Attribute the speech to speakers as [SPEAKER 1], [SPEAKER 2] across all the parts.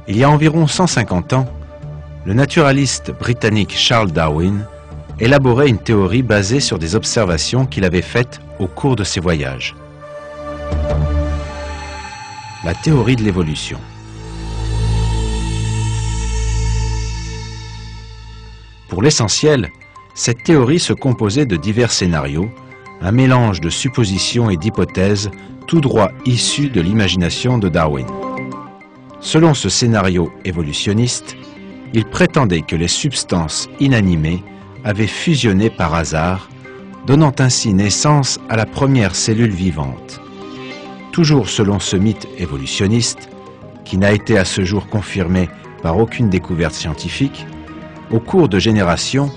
[SPEAKER 1] Il y a environ 150 ans, le naturaliste britannique Charles Darwin élaborait une théorie basée sur des observations qu'il avait faites au cours de ses voyages. La théorie de l'évolution. Pour l'essentiel, cette théorie se composait de divers scénarios, un mélange de suppositions et d'hypothèses tout droit issus de l'imagination de Darwin. Selon ce scénario évolutionniste, il prétendait que les substances inanimées avaient fusionné par hasard, donnant ainsi naissance à la première cellule vivante. Toujours selon ce mythe évolutionniste, qui n'a été à ce jour confirmé par aucune découverte scientifique, au cours de générations,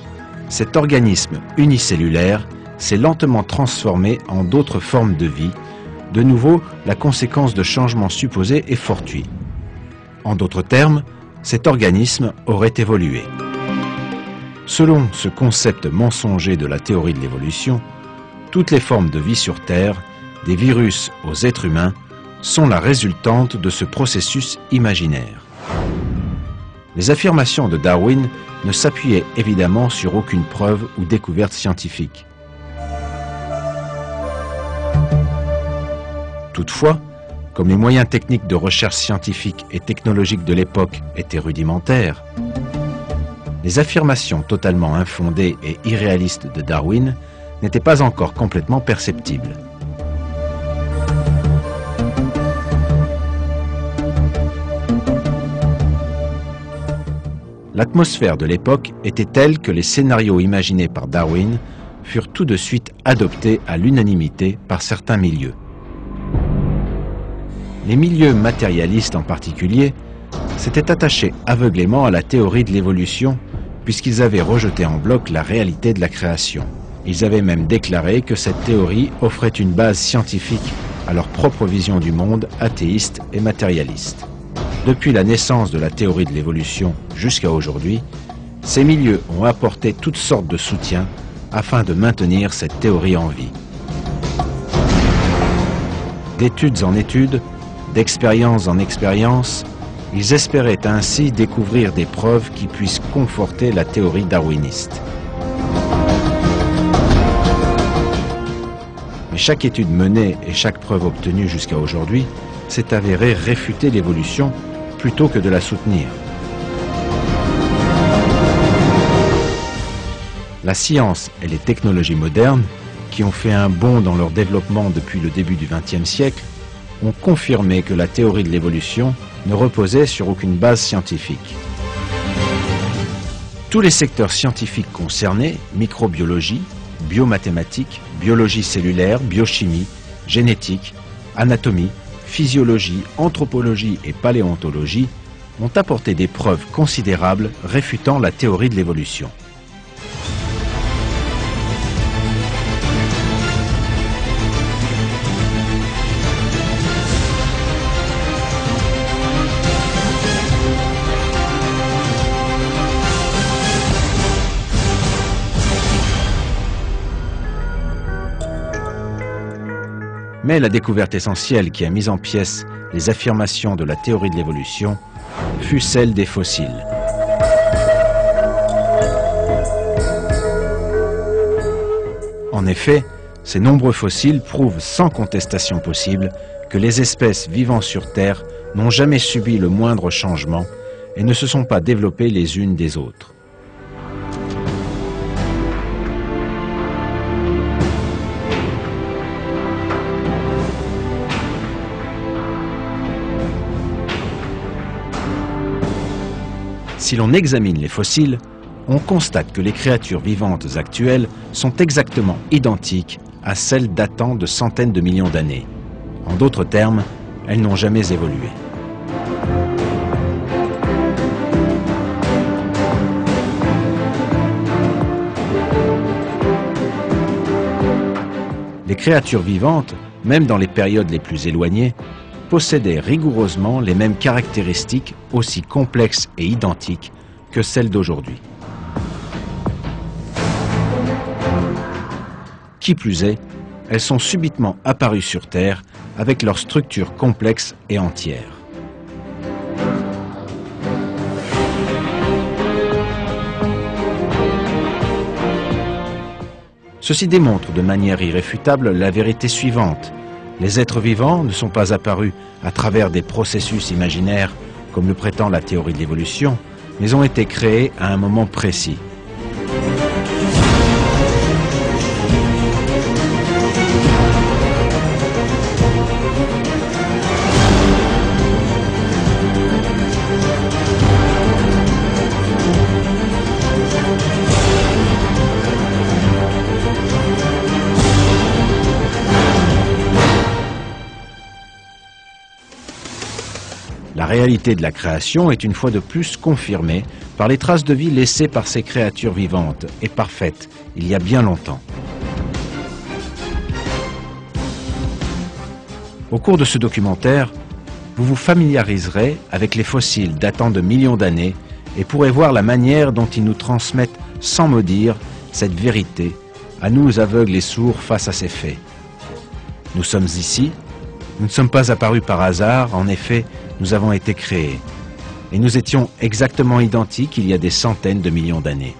[SPEAKER 1] cet organisme unicellulaire s'est lentement transformé en d'autres formes de vie, de nouveau la conséquence de changements supposés et fortuits. En d'autres termes, cet organisme aurait évolué. Selon ce concept mensonger de la théorie de l'évolution, toutes les formes de vie sur Terre, des virus aux êtres humains, sont la résultante de ce processus imaginaire. Les affirmations de Darwin ne s'appuyaient évidemment sur aucune preuve ou découverte scientifique. Toutefois, comme les moyens techniques de recherche scientifique et technologique de l'époque étaient rudimentaires, les affirmations totalement infondées et irréalistes de Darwin n'étaient pas encore complètement perceptibles. L'atmosphère de l'époque était telle que les scénarios imaginés par Darwin furent tout de suite adoptés à l'unanimité par certains milieux. Les milieux matérialistes en particulier s'étaient attachés aveuglément à la théorie de l'évolution puisqu'ils avaient rejeté en bloc la réalité de la création. Ils avaient même déclaré que cette théorie offrait une base scientifique à leur propre vision du monde athéiste et matérialiste. Depuis la naissance de la théorie de l'évolution jusqu'à aujourd'hui, ces milieux ont apporté toutes sortes de soutiens afin de maintenir cette théorie en vie. D'études en études, d'expérience en expérience, ils espéraient ainsi découvrir des preuves qui puissent conforter la théorie darwiniste. Mais chaque étude menée et chaque preuve obtenue jusqu'à aujourd'hui s'est avérée réfuter l'évolution plutôt que de la soutenir. La science et les technologies modernes, qui ont fait un bond dans leur développement depuis le début du XXe siècle, ont confirmé que la théorie de l'évolution ne reposait sur aucune base scientifique. Tous les secteurs scientifiques concernés, microbiologie, biomathématiques, biologie cellulaire, biochimie, génétique, anatomie, physiologie, anthropologie et paléontologie, ont apporté des preuves considérables réfutant la théorie de l'évolution. Mais la découverte essentielle qui a mis en pièces les affirmations de la théorie de l'évolution fut celle des fossiles. En effet, ces nombreux fossiles prouvent sans contestation possible que les espèces vivant sur Terre n'ont jamais subi le moindre changement et ne se sont pas développées les unes des autres. Si l'on examine les fossiles, on constate que les créatures vivantes actuelles sont exactement identiques à celles datant de centaines de millions d'années. En d'autres termes, elles n'ont jamais évolué. Les créatures vivantes, même dans les périodes les plus éloignées, possédaient rigoureusement les mêmes caractéristiques aussi complexes et identiques que celles d'aujourd'hui. Qui plus est, elles sont subitement apparues sur Terre avec leur structure complexe et entière. Ceci démontre de manière irréfutable la vérité suivante. Les êtres vivants ne sont pas apparus à travers des processus imaginaires, comme le prétend la théorie de l'évolution, mais ont été créés à un moment précis. La réalité de la création est une fois de plus confirmée par les traces de vie laissées par ces créatures vivantes et parfaites il y a bien longtemps. Au cours de ce documentaire, vous vous familiariserez avec les fossiles datant de millions d'années et pourrez voir la manière dont ils nous transmettent sans mot dire cette vérité à nous aveugles et sourds face à ces faits. Nous sommes ici, nous ne sommes pas apparus par hasard, en effet, nous avons été créés. Et nous étions exactement identiques il y a des centaines de millions d'années.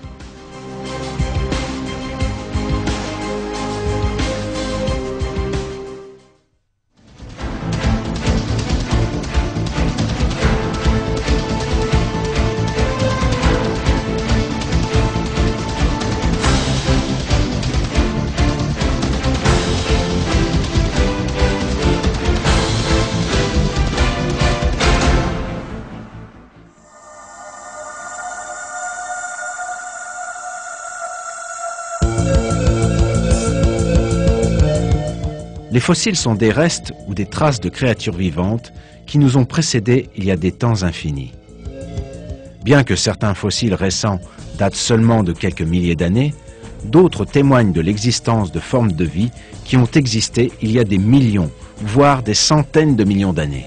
[SPEAKER 1] Les fossiles sont des restes ou des traces de créatures vivantes qui nous ont précédés il y a des temps infinis. Bien que certains fossiles récents datent seulement de quelques milliers d'années, d'autres témoignent de l'existence de formes de vie qui ont existé il y a des millions, voire des centaines de millions d'années.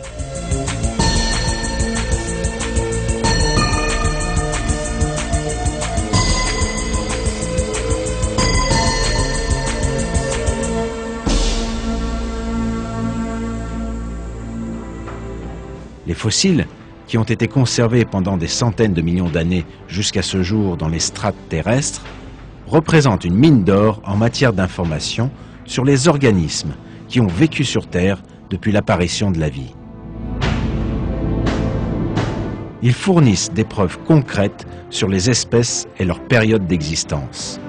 [SPEAKER 1] Les fossiles, qui ont été conservés pendant des centaines de millions d'années jusqu'à ce jour dans les strates terrestres, représentent une mine d'or en matière d'information sur les organismes qui ont vécu sur Terre depuis l'apparition de la vie. Ils fournissent des preuves concrètes sur les espèces et leur période d'existence.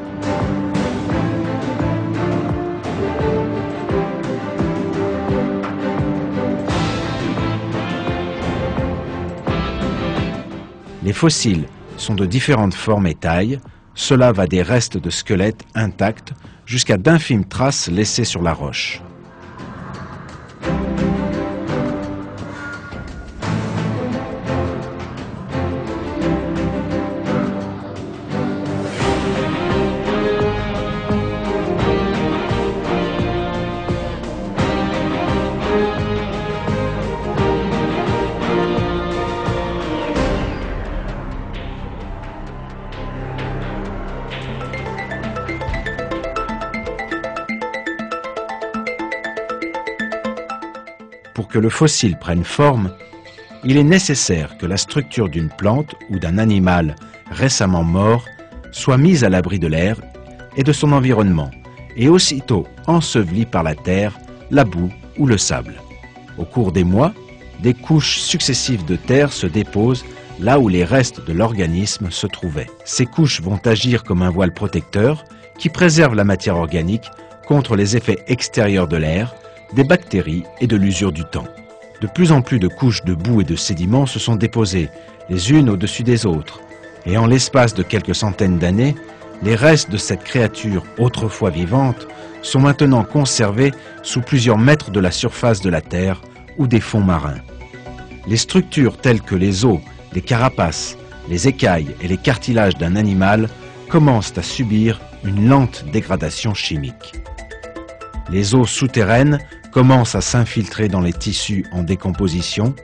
[SPEAKER 1] Les fossiles sont de différentes formes et tailles, cela va des restes de squelettes intacts jusqu'à d'infimes traces laissées sur la roche. Pour que le fossile prenne forme, il est nécessaire que la structure d'une plante ou d'un animal récemment mort soit mise à l'abri de l'air et de son environnement, et aussitôt ensevelie par la terre, la boue ou le sable. Au cours des mois, des couches successives de terre se déposent là où les restes de l'organisme se trouvaient. Ces couches vont agir comme un voile protecteur qui préserve la matière organique contre les effets extérieurs de l'air, des bactéries et de l'usure du temps. De plus en plus de couches de boue et de sédiments se sont déposées, les unes au-dessus des autres, et en l'espace de quelques centaines d'années, les restes de cette créature autrefois vivante sont maintenant conservés sous plusieurs mètres de la surface de la Terre ou des fonds marins. Les structures telles que les os, les carapaces, les écailles et les cartilages d'un animal commencent à subir une lente dégradation chimique. Les eaux souterraines commencent à s'infiltrer dans les tissus en décomposition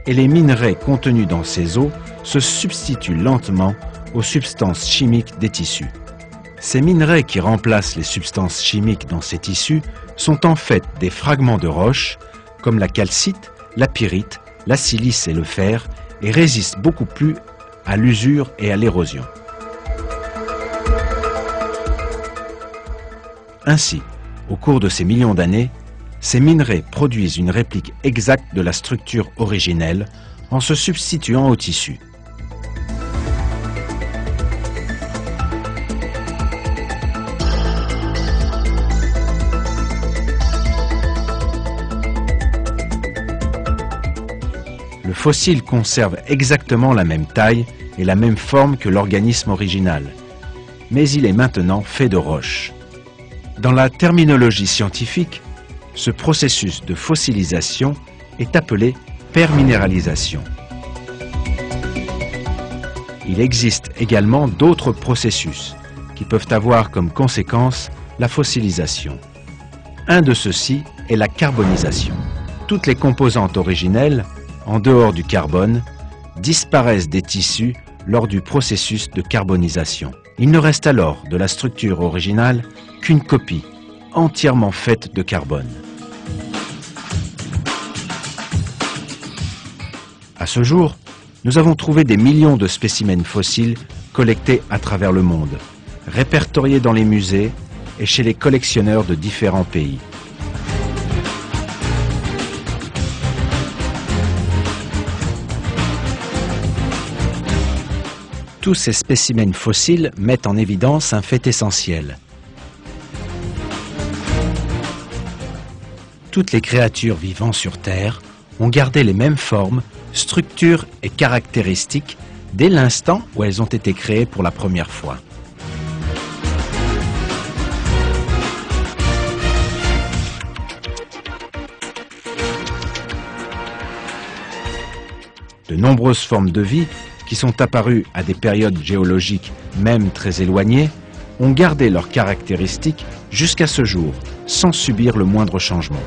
[SPEAKER 1] et les minerais contenus dans ces eaux se substituent lentement aux substances chimiques des tissus. Ces minerais qui remplacent les substances chimiques dans ces tissus sont en fait des fragments de roches comme la calcite, la pyrite, la silice et le fer et résistent beaucoup plus à l'usure et à l'érosion. Ainsi, au cours de ces millions d'années, ces minerais produisent une réplique exacte de la structure originelle en se substituant au tissu. Le fossile conserve exactement la même taille et la même forme que l'organisme original, mais il est maintenant fait de roche. Dans la terminologie scientifique, ce processus de fossilisation est appelé perminéralisation. Il existe également d'autres processus qui peuvent avoir comme conséquence la fossilisation. Un de ceux-ci est la carbonisation. Toutes les composantes originelles, en dehors du carbone, disparaissent des tissus lors du processus de carbonisation. Il ne reste alors de la structure originale qu'une copie entièrement faite de carbone. À ce jour, nous avons trouvé des millions de spécimens fossiles collectés à travers le monde, répertoriés dans les musées et chez les collectionneurs de différents pays. Tous ces spécimens fossiles mettent en évidence un fait essentiel. Toutes les créatures vivant sur Terre ont gardé les mêmes formes, structures et caractéristiques dès l'instant où elles ont été créées pour la première fois. De nombreuses formes de vie qui sont apparues à des périodes géologiques même très éloignées, ont gardé leurs caractéristiques jusqu'à ce jour, sans subir le moindre changement.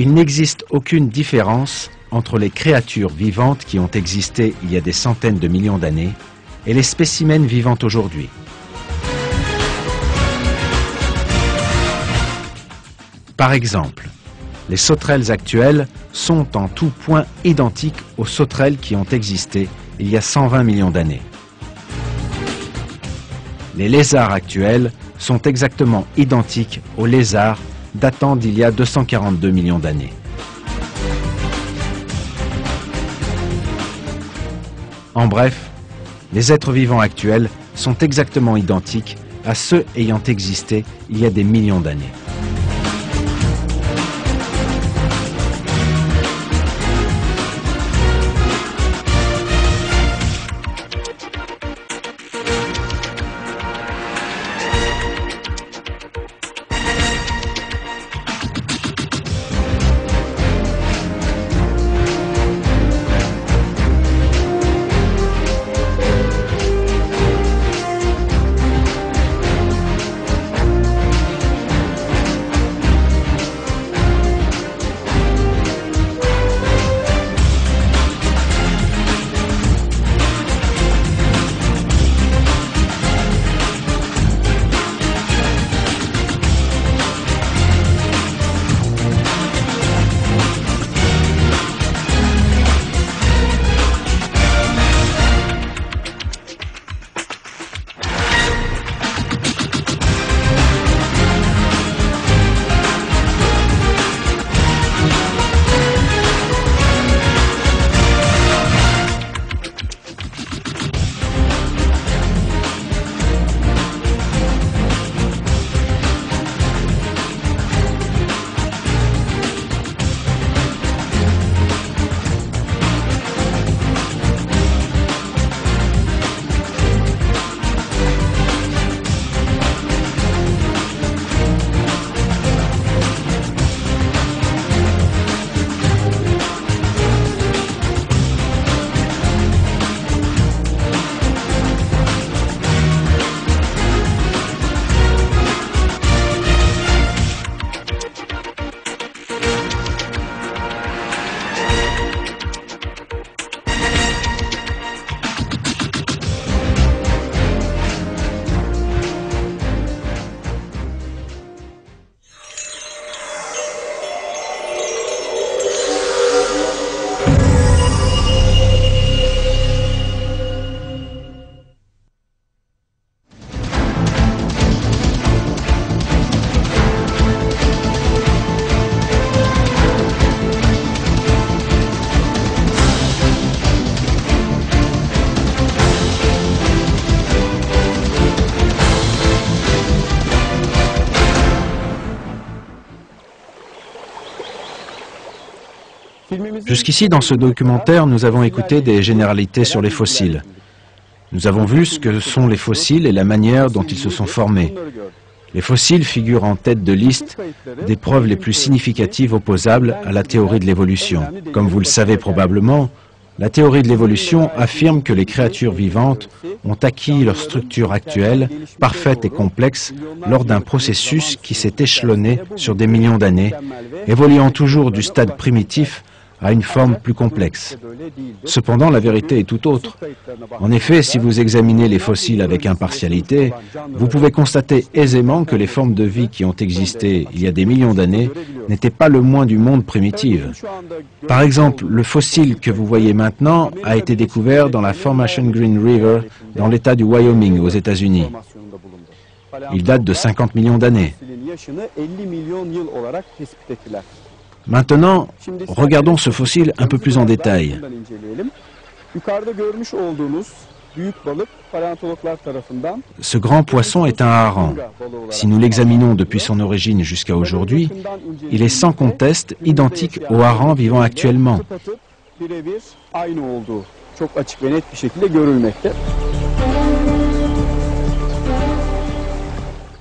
[SPEAKER 1] Il n'existe aucune différence entre les créatures vivantes qui ont existé il y a des centaines de millions d'années et les spécimens vivants aujourd'hui. Par exemple, les sauterelles actuelles sont en tout point identiques aux sauterelles qui ont existé il y a 120 millions d'années. Les lézards actuels sont exactement identiques aux lézards datant d'il y a 242 millions d'années. En bref, les êtres vivants actuels sont exactement identiques à ceux ayant existé il y a des millions d'années. Jusqu'ici, dans ce documentaire, nous avons écouté des généralités sur les fossiles. Nous avons vu ce que sont les fossiles et la manière dont ils se sont formés. Les fossiles figurent en tête de liste des preuves les plus significatives opposables à la théorie de l'évolution. Comme vous le savez probablement, la théorie de l'évolution affirme que les créatures vivantes ont acquis leur structure actuelle, parfaite et complexe, lors d'un processus qui s'est échelonné sur des millions d'années, évoluant toujours du stade primitif à une forme plus complexe. Cependant, la vérité est tout autre. En effet, si vous examinez les fossiles avec impartialité, vous pouvez constater aisément que les formes de vie qui ont existé il y a des millions d'années n'étaient pas le moins du monde primitives. Par exemple, le fossile que vous voyez maintenant a été découvert dans la Formation Green River, dans l'État du Wyoming, aux États-Unis. Il date de 50 millions d'années. Maintenant, regardons ce fossile un peu plus en détail. Ce grand poisson est un hareng. Si nous l'examinons depuis son origine jusqu'à aujourd'hui, il est sans conteste identique au hareng vivant actuellement.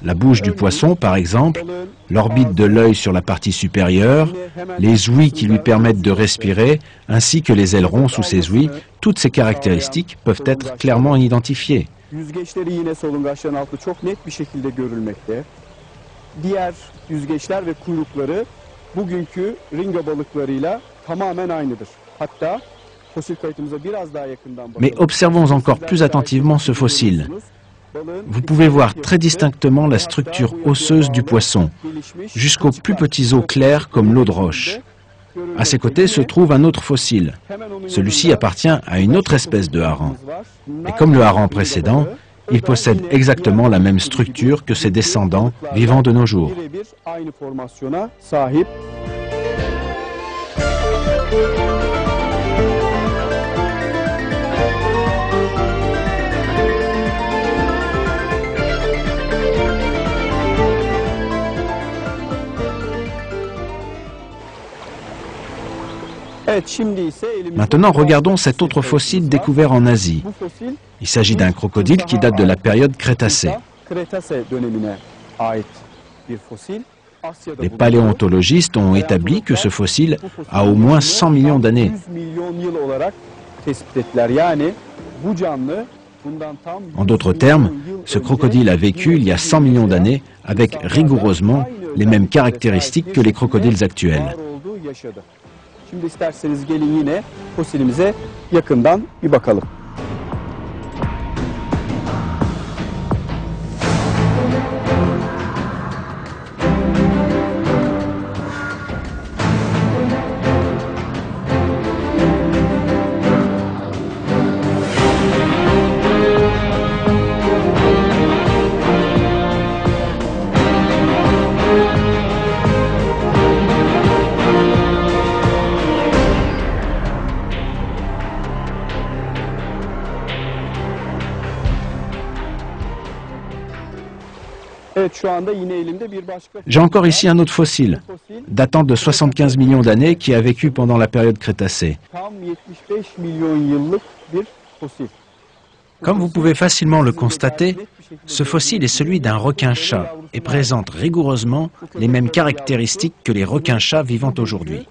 [SPEAKER 1] La bouche du poisson, par exemple, l'orbite de l'œil sur la partie supérieure, les ouïes qui lui permettent de respirer, ainsi que les ailerons sous ses ouïes, toutes ces caractéristiques peuvent être clairement identifiées. Mais observons encore plus attentivement ce fossile. Vous pouvez voir très distinctement la structure osseuse du poisson, jusqu'aux plus petits os clairs comme l'eau de roche. À ses côtés se trouve un autre fossile. Celui-ci appartient à une autre espèce de hareng. Et comme le hareng précédent, il possède exactement la même structure que ses descendants vivant de nos jours. Maintenant, regardons cet autre fossile découvert en Asie. Il s'agit d'un crocodile qui date de la période Crétacée. Les paléontologistes ont établi que ce fossile a au moins 100 millions d'années. En d'autres termes, ce crocodile a vécu il y a 100 millions d'années avec rigoureusement les mêmes caractéristiques que les crocodiles actuels.
[SPEAKER 2] Şimdi isterseniz gelin yine fosilimize yakından bir bakalım.
[SPEAKER 1] J'ai encore ici un autre fossile, datant de 75 millions d'années, qui a vécu pendant la période Crétacée. Comme vous pouvez facilement le constater, ce fossile est celui d'un requin-chat et présente rigoureusement les mêmes caractéristiques que les requins-chats vivant aujourd'hui.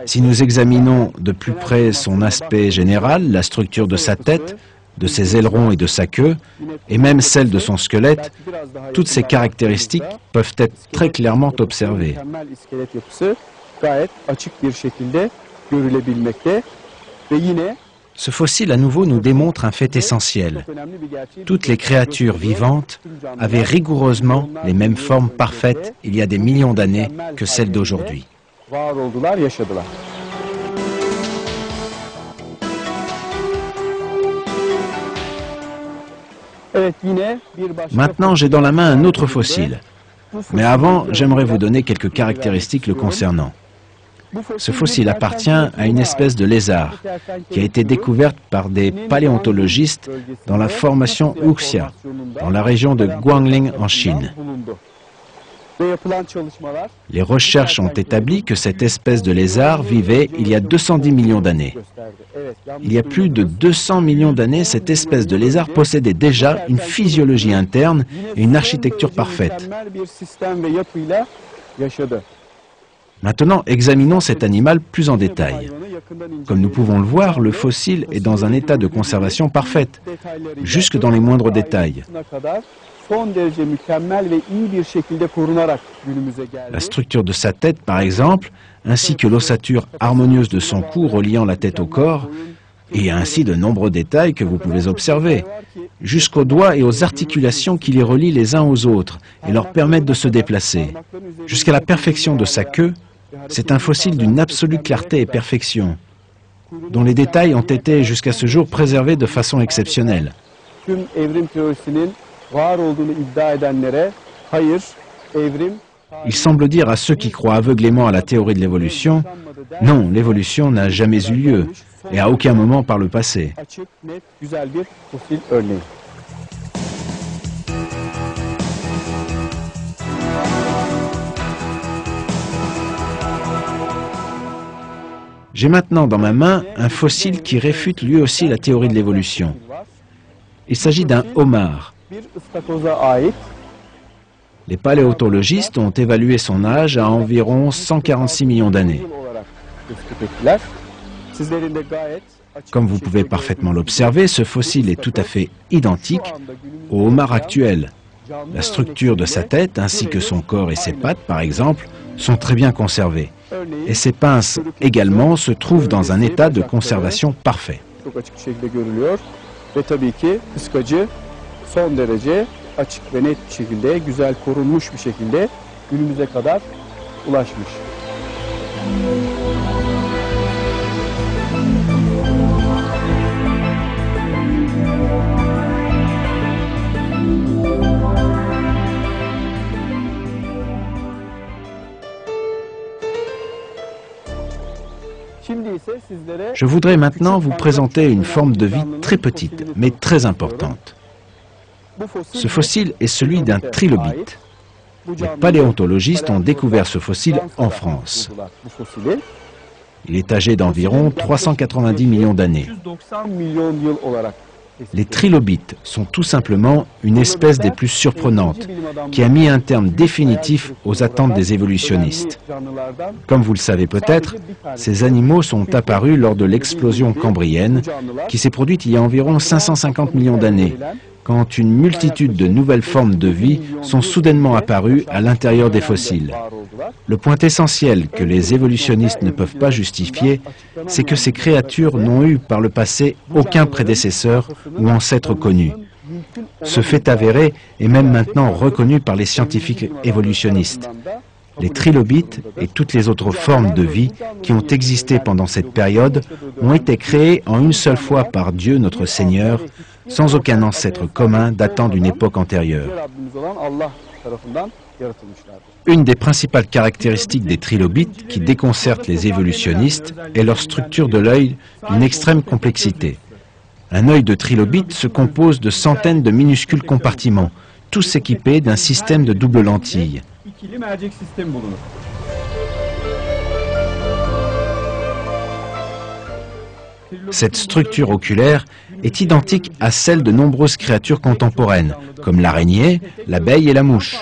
[SPEAKER 1] Si nous examinons de plus près son aspect général, la structure de sa tête, de ses ailerons et de sa queue, et même celle de son squelette, toutes ces caractéristiques peuvent être très clairement observées. Ce fossile à nouveau nous démontre un fait essentiel. Toutes les créatures vivantes avaient rigoureusement les mêmes formes parfaites il y a des millions d'années que celles d'aujourd'hui. Maintenant, j'ai dans la main un autre fossile. Mais avant, j'aimerais vous donner quelques caractéristiques le concernant. Ce fossile appartient à une espèce de lézard qui a été découverte par des paléontologistes dans la formation Wuxia, dans la région de Guangling en Chine.
[SPEAKER 2] Ve yapılan çalışmalar
[SPEAKER 1] Les recherches ont établi que cette espèce de lézard vivait il y a 210 millions d'années.
[SPEAKER 2] gösterdi. Evet,
[SPEAKER 1] Il y a plus de 200 millions d'années, cette espèce de lézard possédait déjà une physiologie interne et une architecture parfaite.
[SPEAKER 2] mükemmel bir sistem ve yapıyla yaşadı.
[SPEAKER 1] Maintenant, examinons cet animal plus en détail. Comme nous pouvons le voir, le fossile est dans un état de conservation parfaite, jusque dans les moindres détails.
[SPEAKER 2] Son derece mükemmel ve iyi bir şekilde korunarak günümüze geldi.
[SPEAKER 1] La structure de sa tête, par exemple, ainsi que l'ossature harmonieuse de son cou reliant la tête au corps, et ainsi de nombreux détails que vous pouvez observer, jusqu'aux doigts et aux articulations qui les relient les uns aux autres et leur permettent de se déplacer. Jusqu'à la perfection de sa queue, c'est un fossile d'une absolue clarté et perfection, dont les détails ont été jusqu'à ce jour préservés de façon exceptionnelle.
[SPEAKER 2] Tüm evrim teorisinin var olduğunu iddia edenlere hayır, evrim
[SPEAKER 1] Il semble dire à ceux qui croient aveuglément à la théorie de l'évolution, non, l'évolution n'a jamais eu lieu, et à aucun moment par le passé.
[SPEAKER 2] açık, net, güzel bir fosil örneği.
[SPEAKER 1] J'ai maintenant dans ma main un fossile qui réfute lui aussi la théorie de l'évolution. Il s'agit d'un homard.
[SPEAKER 2] Bir ıstakoza ait
[SPEAKER 1] Les paléontologistes ont évalué son âge à environ 146 millions d'années.
[SPEAKER 2] yıl olarak tespit ettiler. Sizlerin de gayet açık
[SPEAKER 1] Comme
[SPEAKER 2] bir
[SPEAKER 1] vous pouvez
[SPEAKER 2] şekilde
[SPEAKER 1] parfaitement l'observer, ce fossile est tout à fait identique au homard actuel. La structure de sa tête ainsi que son corps et ses pattes, par exemple, sont très bien conservées. Et ses pinces également se trouvent dans un état de conservation parfait.
[SPEAKER 2] çok açık bir şekilde görülüyor. Ve tabii ki kıskacı son derece açık ve net bir şekilde, güzel korunmuş bir şekilde günümüze kadar ulaşmış. Şimdi ise sizlere
[SPEAKER 1] Je voudrais maintenant vous présenter une forme de vie très petite, mais très importante. Ce fossile est celui d'un trilobite. Les paléontologistes ont découvert ce fossile en France. Il est âgé d'environ 390 millions d'années.
[SPEAKER 2] 190 milyon yıl olarak
[SPEAKER 1] Les trilobites sont tout simplement une espèce des plus surprenantes, qui a mis un terme définitif aux attentes des évolutionnistes. Comme vous le savez peut-être, ces animaux sont apparus lors de l'explosion cambrienne, qui s'est produite il y a environ 550 millions d'années, quand une multitude de nouvelles formes de vie sont soudainement apparues à l'intérieur des fossiles. Le point essentiel que les évolutionnistes ne peuvent pas justifier, c'est que ces créatures n'ont eu par le passé aucun prédécesseur ou ancêtre connu. Ce fait avéré est même maintenant reconnu par les scientifiques évolutionnistes. Les trilobites et toutes les autres formes de vie qui ont existé pendant cette période ont été créées en une seule fois par Dieu notre Seigneur, sans aucun ancêtre commun datant d'une époque antérieure. Une des principales caractéristiques des trilobites qui déconcertent les évolutionnistes est leur structure de l'œil d'une extrême complexité. Un œil de trilobite se compose de centaines de minuscules compartiments, tous équipés d'un système de double lentille.
[SPEAKER 2] İkili mercek sistemi bulunur.
[SPEAKER 1] Cette structure oculaire est identique à celle de nombreuses créatures contemporaines, comme l'araignée, l'abeille et la mouche.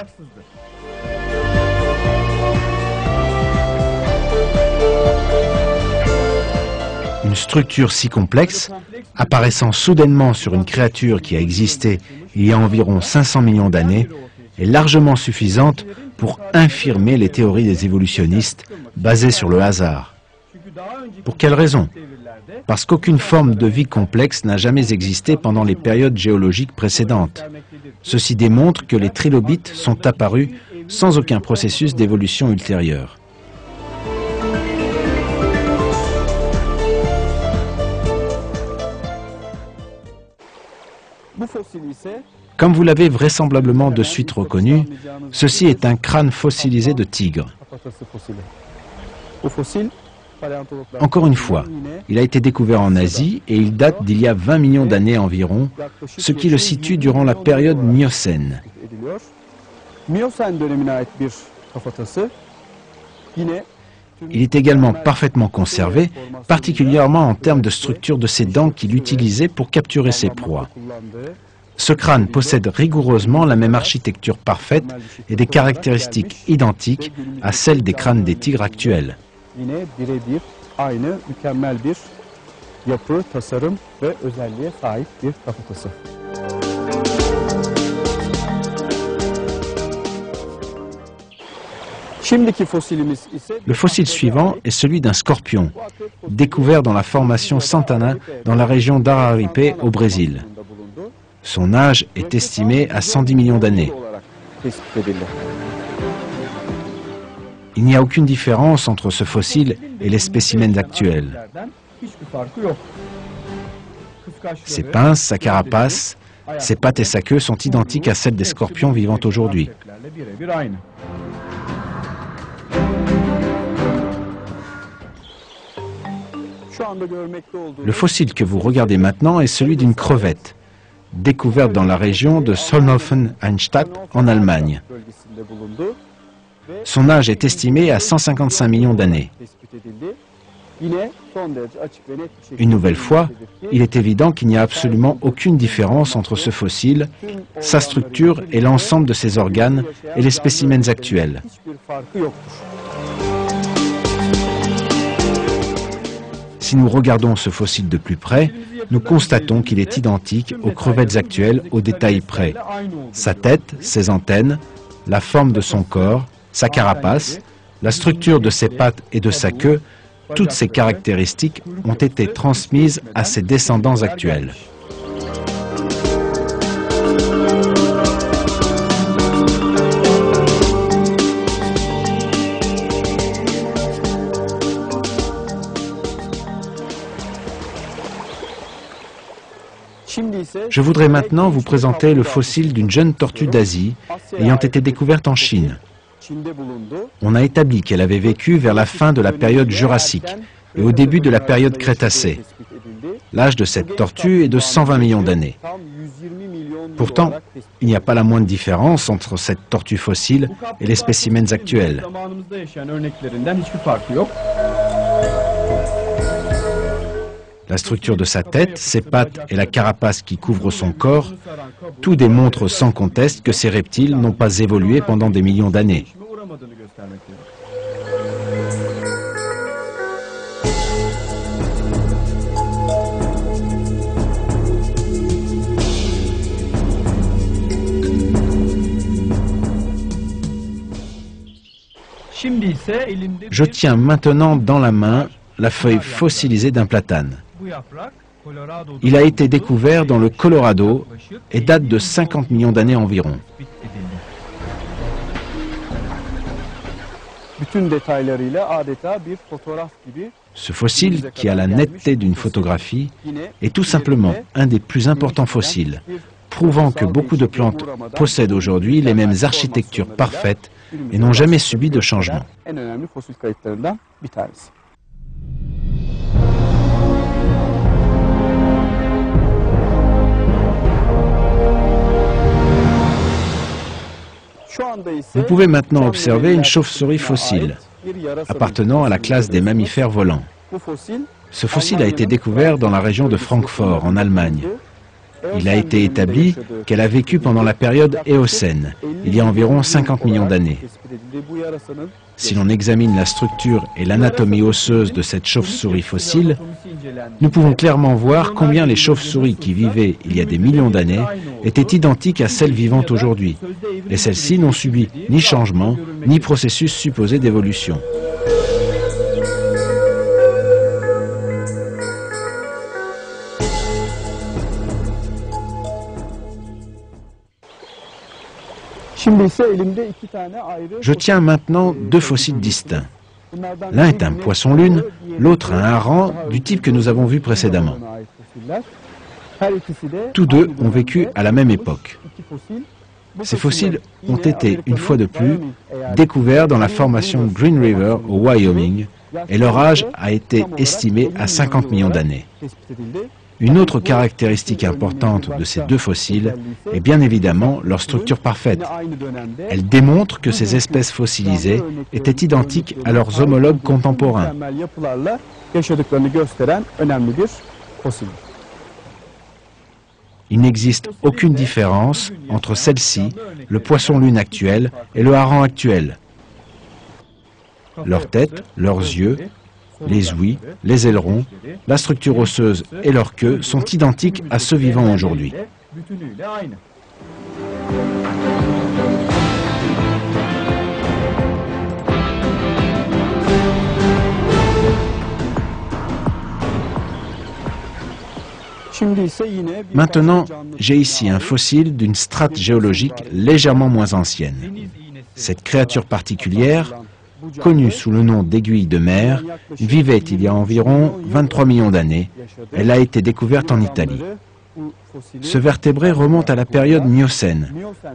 [SPEAKER 1] Une structure si complexe, apparaissant soudainement sur une créature qui a existé il y a environ 500 millions d'années, est largement suffisante pour infirmer les théories des évolutionnistes basées sur le hasard. Pour quelle raison? Parce qu'aucune forme de vie complexe n'a jamais existé pendant les périodes géologiques précédentes. Ceci démontre que les trilobites sont apparus sans aucun processus d'évolution ultérieure.
[SPEAKER 2] Bu fosil ise
[SPEAKER 1] Comme vous l'avez vraisemblablement de suite reconnu, ceci est un crâne fossilisé de tigre.
[SPEAKER 2] kafatası fosili. Bu fosil paleontologlar
[SPEAKER 1] Encore une fois, il a été découvert en Asie et il date d'il y a 20 millions d'années environ, ce qui le situe durant la période Miocène.
[SPEAKER 2] ediliyor. Miyosen dönemine ait bir kafatası. Yine
[SPEAKER 1] Il est également parfaitement conservé, particulièrement en termes de structure de ses dents qu'il utilisait pour capturer ses proies. Ce crâne possède rigoureusement la même architecture parfaite et des caractéristiques identiques à celles des crânes des tigres actuels.
[SPEAKER 2] yine birebir aynı mükemmel bir yapı, tasarım ve özelliğe sahip bir kafatası. Şimdiki fosilimiz ise
[SPEAKER 1] Le fossile suivant est celui d'un scorpion, découvert dans la formation Santana dans la région d'Araripe au Brésil. Son âge est estimé à 110 millions d'années.
[SPEAKER 2] tespit edildi.
[SPEAKER 1] Il n'y a aucune différence entre ce fossile et les spécimens actuels.
[SPEAKER 2] Hiçbir farkı yok.
[SPEAKER 1] Ses pinces, sa carapace, ses pattes et sa queue sont identiques à celles des scorpions vivant aujourd'hui.
[SPEAKER 2] Birebir aynı. Şu anda görmekte olduğunuz
[SPEAKER 1] Le fossile que vous regardez maintenant est celui d'une crevette, découverte dans la région de Solnhofen-Einstadt en Allemagne.
[SPEAKER 2] bölgesinde bulundu.
[SPEAKER 1] Son âge est estimé à 155 millions d'années.
[SPEAKER 2] Tespit edildi. Yine son derece açık ve net bir şekilde
[SPEAKER 1] Une nouvelle fois,
[SPEAKER 2] belirtildi ki,
[SPEAKER 1] il est évident qu'il n'y a absolument aucune différence entre ce fossile, sa structure et l'ensemble de ses organes et les spécimens actuels.
[SPEAKER 2] hiçbir farkı yoktur.
[SPEAKER 1] Si nous regardons ce fossile de plus près, nous constatons qu'il est identique aux crevettes actuelles au détail près. Sa tête, ses antennes, la forme de son corps, sa carapace, la structure de ses pattes et de sa queue, toutes ces caractéristiques ont été transmises à ses descendants actuels.
[SPEAKER 2] Şimdi ise
[SPEAKER 1] Je voudrais maintenant vous présenter le fossile d'une jeune tortue d'Asie ayant été découverte en Chine.
[SPEAKER 2] Çin'de bulundu.
[SPEAKER 1] On a établi qu'elle avait vécu vers la fin de la période jurassique et au début de la période crétacée.
[SPEAKER 2] Tespit edildi.
[SPEAKER 1] L'âge de cette tortue est de 120 millions d'années.
[SPEAKER 2] Tam 120 milyon yıl
[SPEAKER 1] Pourtant,
[SPEAKER 2] olarak tespit
[SPEAKER 1] il n'y a pas la moindre différence entre cette tortue fossile et les spécimens actuels.
[SPEAKER 2] Zamanımızda yaşayan örneklerinden hiçbir farkı yok.
[SPEAKER 1] La structure de sa tête, ses pattes et la carapace qui couvre son corps, tout démontre sans conteste que ces reptiles n'ont pas évolué pendant des millions d'années.
[SPEAKER 2] Değişime uğramadığını göstermektedir. Şimdi ise elimde
[SPEAKER 1] Je tiens maintenant dans la main la feuille fossilisée d'un platane.
[SPEAKER 2] bu yaprak Colorado'da
[SPEAKER 1] Il a été découvert dans le Colorado et date de 50 millions d'années environ.
[SPEAKER 2] tespit edildi. Bütün detaylarıyla adeta bir fotoğraf gibi
[SPEAKER 1] Ce fossile, qui a la netteté d'une photographie,
[SPEAKER 2] yine
[SPEAKER 1] est tout simplement un des plus importants fossiles, prouvant que beaucoup de plantes possèdent aujourd'hui les mêmes architectures parfaites et n'ont jamais subi de changement.
[SPEAKER 2] en önemli fosil kayıtlarından bir tanesi. Şu anda ise
[SPEAKER 1] Vous pouvez maintenant observer une chauve-souris fossile,
[SPEAKER 2] bir yarasa
[SPEAKER 1] appartenant à la classe des mammifères volants.
[SPEAKER 2] bu fosil
[SPEAKER 1] Ce fossile a été découvert dans la région de Francfort, en Allemagne. Il a été établi qu'elle a vécu pendant la période Éocène, il y a environ 50 millions d'années. Si l'on examine la structure et l'anatomie osseuse de cette chauve-souris fossile, nous pouvons clairement voir combien les chauves-souris qui vivaient il y a des millions d'années étaient identiques à celles vivantes aujourd'hui. Et celles-ci n'ont subi ni changement, ni processus supposé d'évolution.
[SPEAKER 2] Şimdi ise elimde iki tane ayrı
[SPEAKER 1] Je tiens maintenant deux fossiles distincts.
[SPEAKER 2] Bunlardan
[SPEAKER 1] L'un est un
[SPEAKER 2] birinin
[SPEAKER 1] poisson-lune,
[SPEAKER 2] diğeri
[SPEAKER 1] l'autre un hareng du type que nous avons vu précédemment.
[SPEAKER 2] ait fosiller. Her ikisi de
[SPEAKER 1] Tous deux
[SPEAKER 2] aynı
[SPEAKER 1] ont vécu
[SPEAKER 2] dönemde
[SPEAKER 1] à la même époque.
[SPEAKER 2] iki fosil. Bu
[SPEAKER 1] Ces
[SPEAKER 2] fosiller
[SPEAKER 1] fossiles ont
[SPEAKER 2] yine
[SPEAKER 1] été, une fois de plus,
[SPEAKER 2] Wyoming eyaleti
[SPEAKER 1] découverts dans la formation Green River au Wyoming, et leur âge a été estimé à 50 millions d'années.
[SPEAKER 2] tespit edildi.
[SPEAKER 1] Une autre caractéristique importante de ces deux fossiles est bien évidemment leur structure parfaite. Elle démontre que ces espèces fossilisées étaient identiques à leurs homologues contemporains. Il n'existe aucune différence entre celle-ci, le poisson-lune actuel et le hareng actuel. Leur tête, leurs yeux, les ouïes, les ailerons, la structure osseuse et leur queue sont identiques à ceux vivant aujourd'hui. Maintenant, j'ai ici un fossile d'une strate géologique légèrement moins ancienne. Cette créature particulière, connue sous le nom d'aiguille de mer, vivait il y a environ 23 millions d'années. Elle a été découverte en Italie. Ce vertébré remonte à la période Miocène.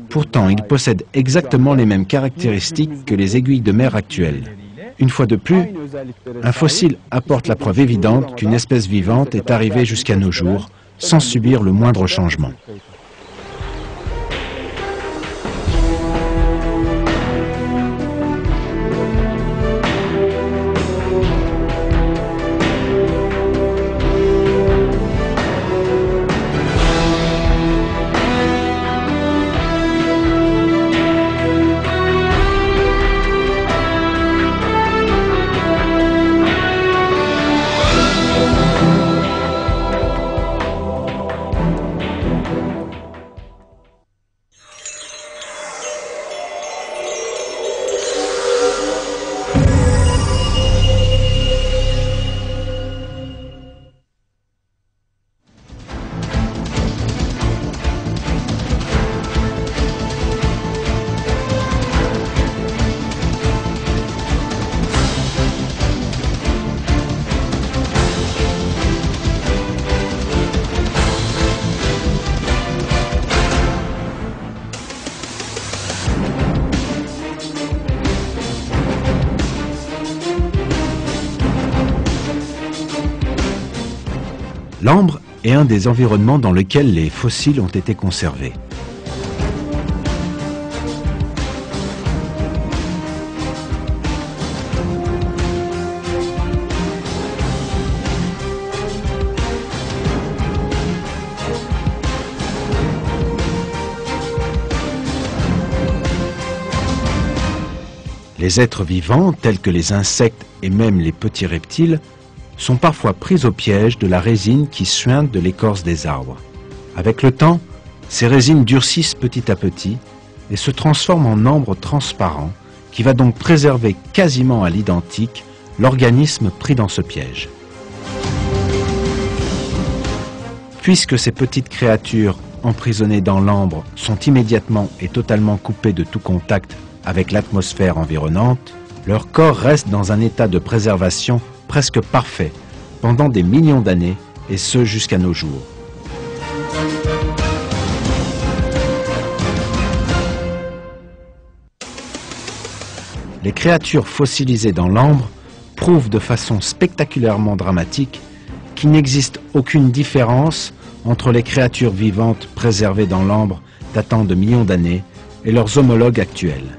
[SPEAKER 1] Pourtant, il possède exactement les mêmes caractéristiques que les aiguilles de mer actuelles. Une fois de plus, un fossile apporte la preuve évidente qu'une espèce vivante est arrivée jusqu'à nos jours sans subir le moindre changement. L'ambre est un des environnements dans lesquels les fossiles ont été conservés. Les êtres vivants, tels que les insectes et même les petits reptiles, sont parfois pris au piège de la résine qui suinte de l'écorce des arbres. Avec le temps, ces résines durcissent petit à petit et se transforment en ambre transparent qui va donc préserver quasiment à l'identique l'organisme pris dans ce piège. Puisque ces petites créatures emprisonnées dans l'ambre sont immédiatement et totalement coupées de tout contact avec l'atmosphère environnante, leur corps reste dans un état de préservation presque parfait pendant des millions d'années, et ce jusqu'à nos jours. Les créatures fossilisées dans l'ambre prouvent de façon spectaculairement dramatique qu'il n'existe aucune différence entre les créatures vivantes préservées dans l'ambre datant de millions d'années et leurs homologues actuels.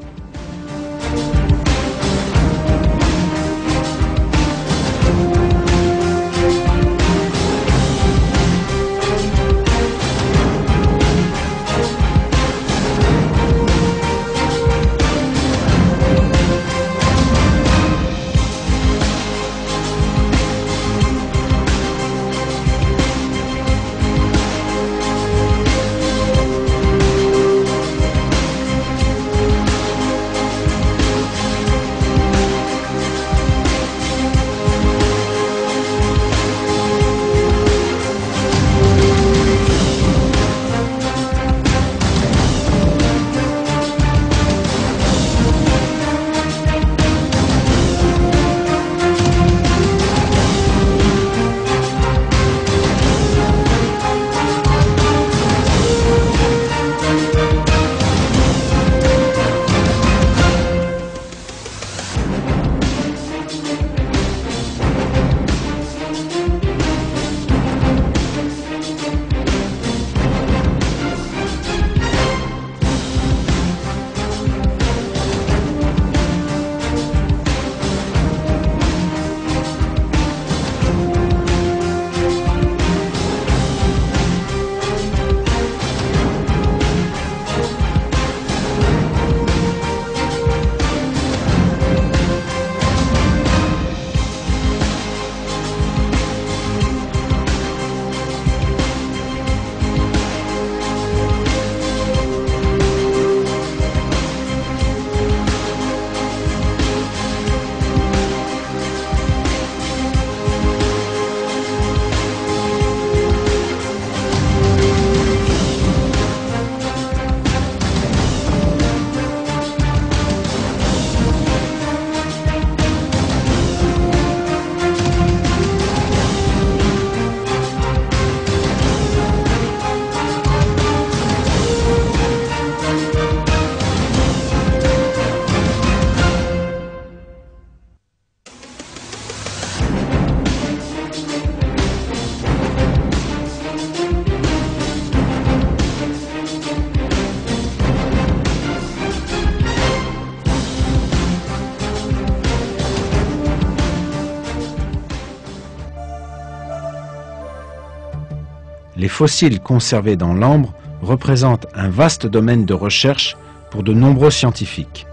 [SPEAKER 1] les fossiles conservés dans l'ambre représentent un vaste domaine de recherche pour de nombreux scientifiques.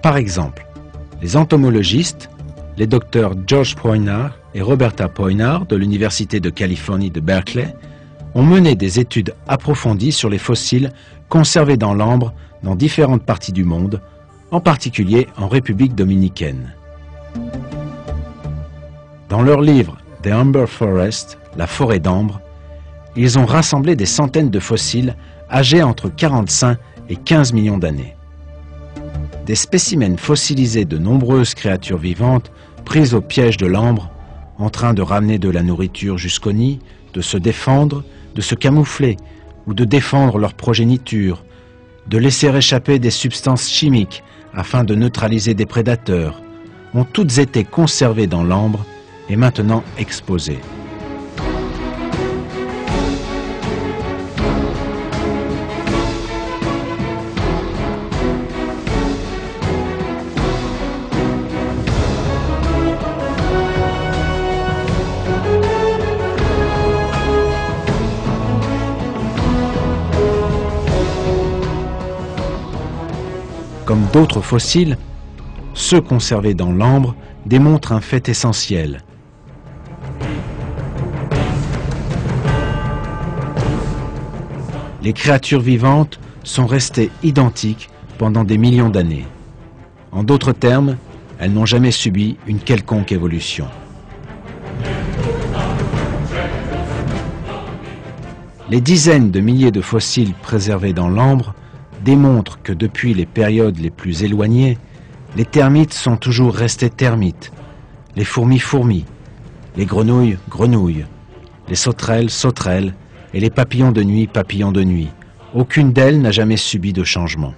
[SPEAKER 1] Par exemple, les entomologistes, les docteurs George Poinar et Roberta Poinar de l'Université de Californie de Berkeley, ont mené des études approfondies sur les fossiles conservés dans l'ambre dans différentes parties du monde, en particulier en République dominicaine. Dans leur livre « The Amber Forest », la forêt d'ambre, ils ont rassemblé des centaines de fossiles âgés entre 45 et 15 millions d'années. Des spécimens fossilisés de nombreuses créatures vivantes prises au piège de l'ambre, en train de ramener de la nourriture jusqu'au nid, de se défendre, de se camoufler ou de défendre leur progéniture, de laisser échapper des substances chimiques afin de neutraliser des prédateurs, ont toutes été conservées dans l'ambre et maintenant exposées. Comme d'autres fossiles, ceux conservés dans l'ambre démontrent un fait essentiel. Les créatures vivantes sont restées identiques pendant des millions d'années. En d'autres termes, elles n'ont jamais subi une quelconque évolution. Les dizaines de milliers de fossiles préservés dans l'ambre démontrent que depuis les périodes les plus éloignées, les termites sont toujours restés termites, les fourmis fourmis, les grenouilles grenouilles, les sauterelles sauterelles et les papillons de nuit papillons de nuit. Aucune d'elles n'a jamais subi de changement.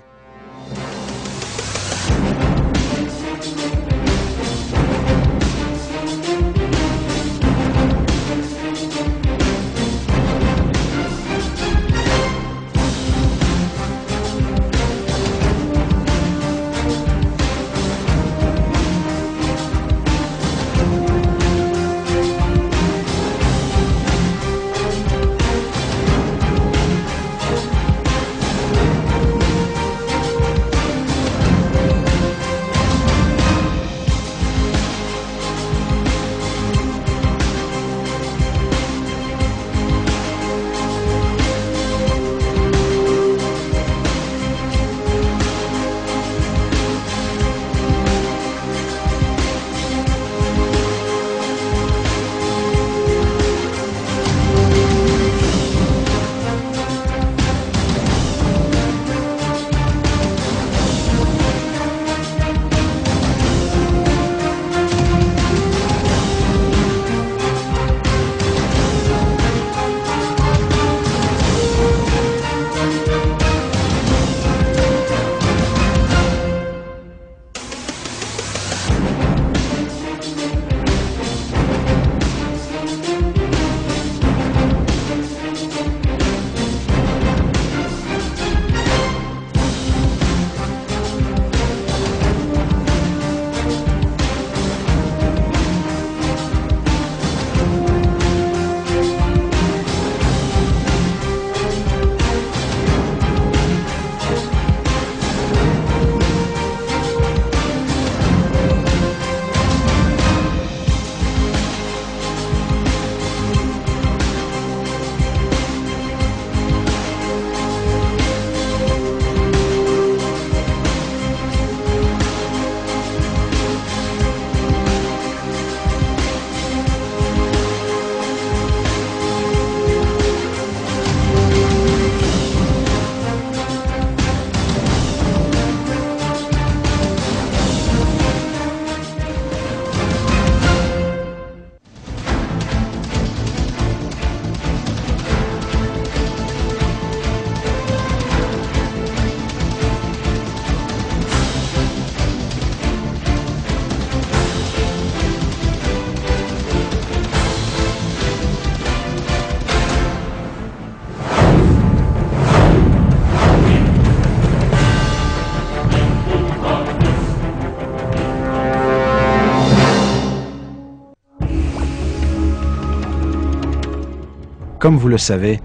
[SPEAKER 1] Comme vous le savez,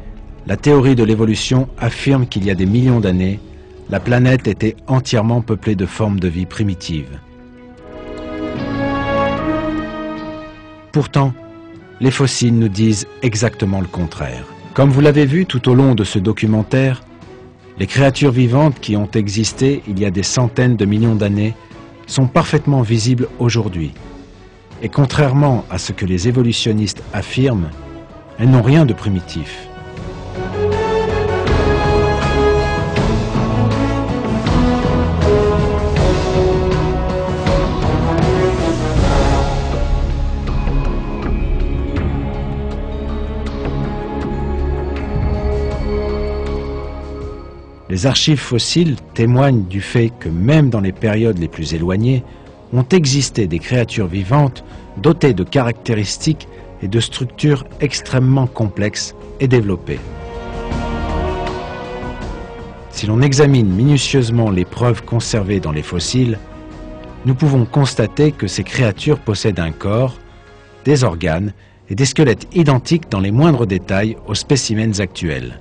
[SPEAKER 1] la théorie de l'évolution affirme qu'il y a des millions d'années, la planète était entièrement peuplée de formes de vie primitives. Pourtant, les fossiles nous disent exactement le contraire. Comme vous l'avez vu tout au long de ce documentaire, les créatures vivantes qui ont existé il y a des centaines de millions d'années sont parfaitement visibles aujourd'hui. Et contrairement à ce que les évolutionnistes affirment, elles n'ont rien de primitif. Les archives fossiles témoignent du fait que même dans les périodes les plus éloignées, ont existé des créatures vivantes dotées de caractéristiques et de structures extrêmement complexes et développées. Si l'on examine minutieusement les preuves conservées dans les fossiles, nous pouvons constater que ces créatures possèdent un corps, des organes et des squelettes identiques dans les moindres détails aux spécimens actuels.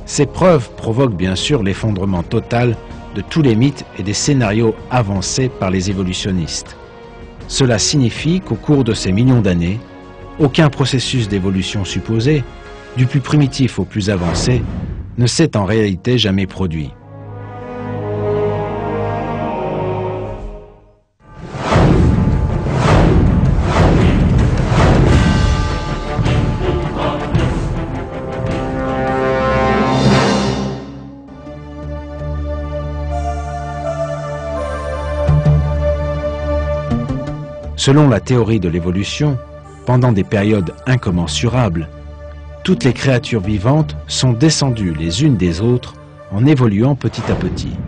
[SPEAKER 1] Ces preuves provoquent bien sûr l'effondrement total de tous les mythes et des scénarios avancés par les évolutionnistes. Cela signifie qu'au cours de ces millions d'années, aucun processus d'évolution supposé, du plus primitif au plus avancé, ne s'est en réalité jamais produit. Selon la théorie de l'évolution, pendant des périodes incommensurables, toutes les créatures vivantes sont descendues les unes des autres en évoluant petit à petit.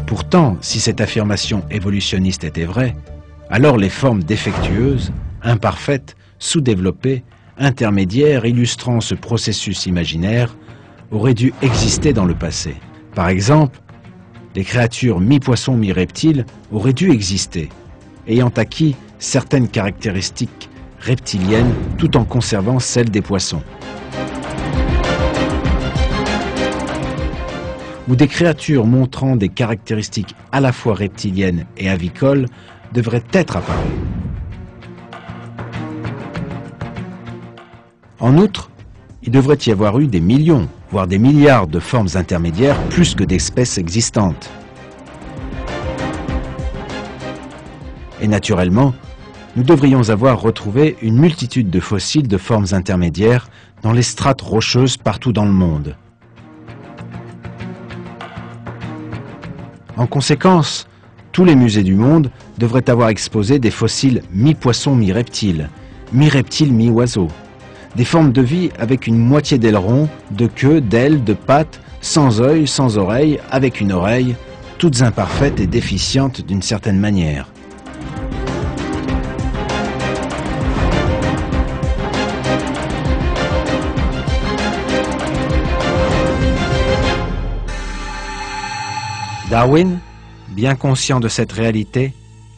[SPEAKER 1] Pourtant, si cette affirmation évolutionniste était vraie, alors les formes défectueuses, imparfaites, sous-développées, intermédiaires illustrant ce processus imaginaire auraient dû exister dans le passé. Par exemple, les créatures mi-poisson, mi-reptiles auraient dû exister, ayant acquis certaines caractéristiques reptiliennes tout en conservant celles des poissons. Ou des créatures montrant des caractéristiques à la fois reptiliennes et avicoles devraient être apparues. En outre, il devrait y avoir eu des millions, voire des milliards de formes intermédiaires plus que d'espèces existantes. Et naturellement, nous devrions avoir retrouvé une multitude de fossiles de formes intermédiaires dans les strates rocheuses partout dans le monde. En conséquence, tous les musées du monde devraient avoir exposé des fossiles mi-poisson, mi-reptile, mi-reptile, mi-oiseau. Des formes de vie avec une moitié d'aileron, de queue, d'ailes, de pattes, sans œil, sans oreille, avec une oreille, toutes imparfaites et déficientes d'une certaine manière. Darwin, bien conscient de cette réalité,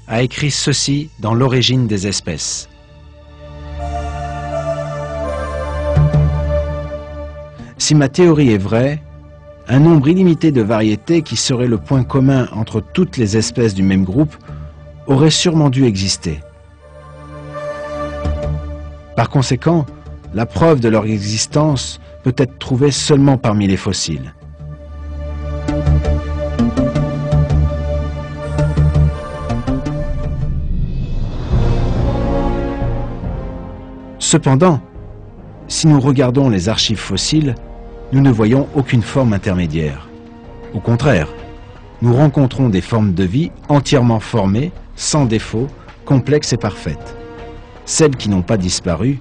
[SPEAKER 1] a écrit ceci dans L'origine des espèces. Si ma théorie est vraie, un nombre illimité de variétés qui serait le point commun entre toutes les espèces du même groupe aurait sûrement dû exister. Par conséquent, la preuve de leur existence peut être trouvée seulement parmi les fossiles. Cependant, si nous regardons les archives fossiles, nous ne voyons aucune forme intermédiaire. Au contraire, nous rencontrons des formes de vie entièrement formées, sans défaut, complexes et parfaites. Celles qui n'ont pas disparu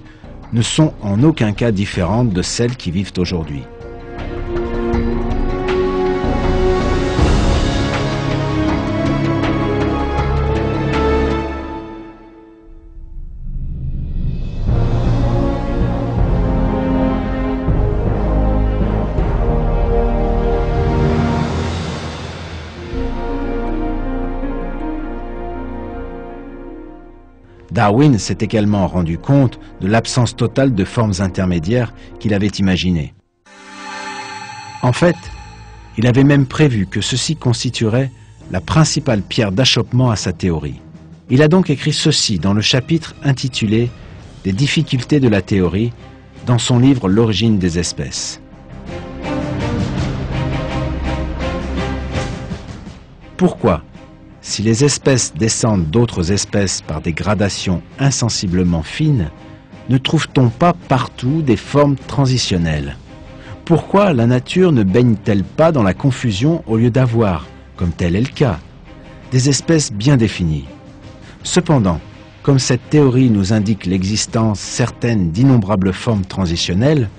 [SPEAKER 1] ne sont en aucun cas différentes de celles qui vivent aujourd'hui. Darwin s'est également rendu compte de l'absence totale de formes intermédiaires qu'il avait imaginées. En fait, il avait même prévu que ceci constituerait la principale pierre d'achoppement à sa théorie. Il a donc écrit ceci dans le chapitre intitulé « Des difficultés de la théorie » dans son livre « L'origine des espèces ». Pourquoi, si les espèces descendent d'autres espèces par des gradations insensiblement fines, ne trouve-t-on pas partout des formes transitionnelles? Pourquoi la nature ne baigne-t-elle pas dans la confusion au lieu d'avoir, comme tel est le cas, des espèces bien définies? Cependant, comme cette théorie nous indique l'existence certaine d'innombrables formes transitionnelles,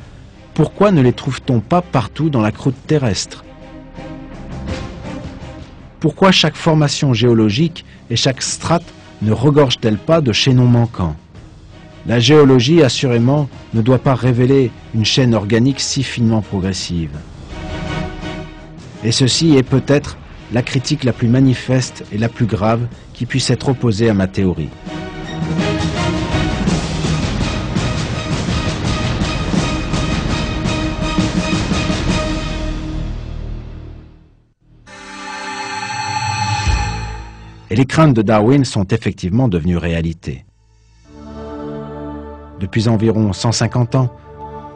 [SPEAKER 1] pourquoi ne les trouve-t-on pas partout dans la croûte terrestre? Pourquoi chaque formation géologique et chaque strate ne regorge-t-elle pas de chaînons manquants? La géologie, assurément, ne doit pas révéler une chaîne organique si finement progressive. Et ceci est peut-être la critique la plus manifeste et la plus grave qui puisse être opposée à ma théorie. Et les craintes de Darwin sont effectivement devenues réalité. Depuis environ 150 ans,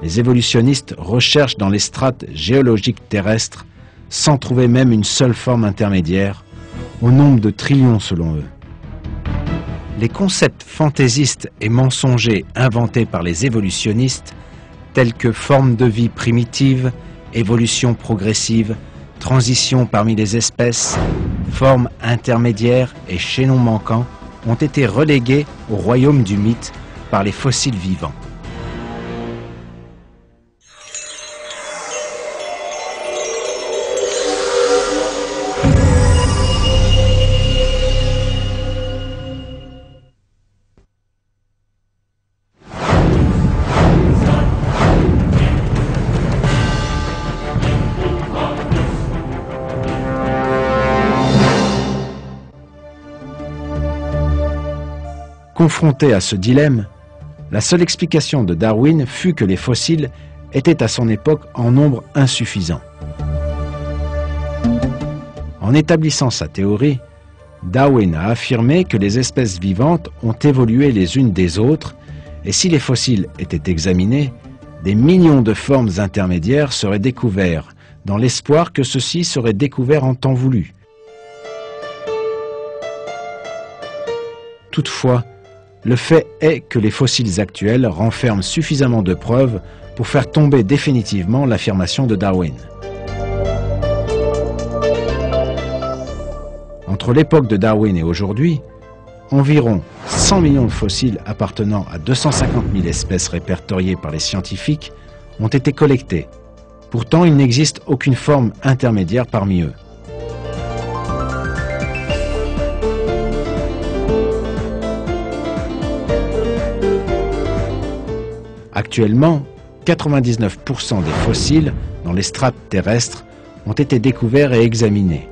[SPEAKER 1] les évolutionnistes recherchent dans les strates géologiques terrestres, sans trouver même une seule forme intermédiaire, au nombre de trillions selon eux. Les concepts fantaisistes et mensongers inventés par les évolutionnistes, tels que forme de vie primitive, évolution progressive, transition parmi les espèces, formes intermédiaires et chaînons manquants, ont été relégués au royaume du mythe par les fossiles vivants. Confronté à ce dilemme, la seule explication de Darwin fut que les fossiles étaient à son époque en nombre insuffisant. En établissant sa théorie, Darwin a affirmé que les espèces vivantes ont évolué les unes des autres et si les fossiles étaient examinés, des millions de formes intermédiaires seraient découverts dans l'espoir que ceux-ci seraient découverts en temps voulu. Toutefois, le fait est que les fossiles actuels renferment suffisamment de preuves pour faire tomber définitivement l'affirmation de Darwin. Entre l'époque de Darwin et aujourd'hui, environ 100 millions de fossiles appartenant à 250 000 espèces répertoriées par les scientifiques ont été collectés. Pourtant, il n'existe aucune forme intermédiaire parmi eux. Actuellement, 99% des fossiles dans les strates terrestres ont été découverts et examinés.